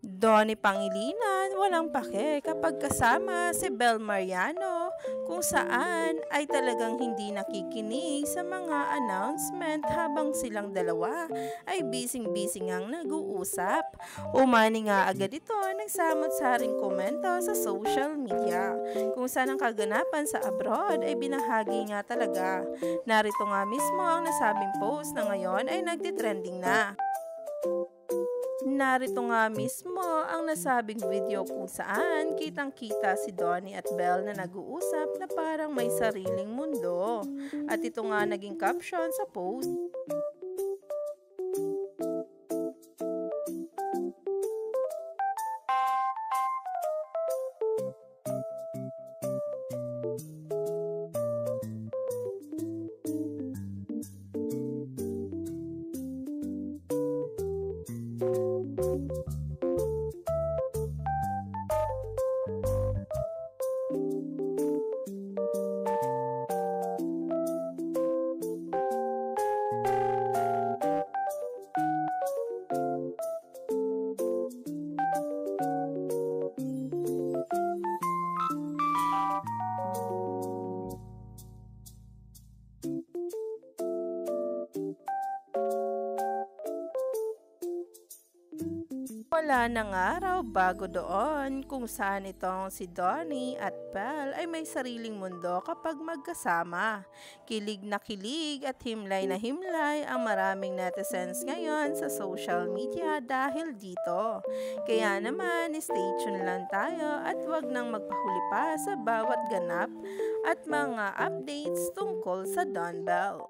Donnie Pangilinan, walang pake kapag kasama si Bel Mariano kung saan ay talagang hindi nakikinig sa mga announcement habang silang dalawa ay busy-busy ngang nag-uusap. Umani nga agad ito ng samot-saring komento sa social media kung saan ang kaganapan sa abroad ay binahagi nga talaga. Narito nga mismo ang nasabing post na ngayon ay nagtitrending na. Narito nga mismo ang nasabing video kung saan kitang-kita si Donnie at Belle na nag-uusap na parang may sariling mundo. At ito nga naging caption sa post. Wala na nga raw bago doon kung saan itong si Donnie at Belle ay may sariling mundo kapag magkasama. Kilig na kilig at himlay na himlay ang maraming netizens ngayon sa social media dahil dito. Kaya naman, stay tuned lang tayo at wag nang magpahuli pa sa bawat ganap at mga updates tungkol sa Don Bell.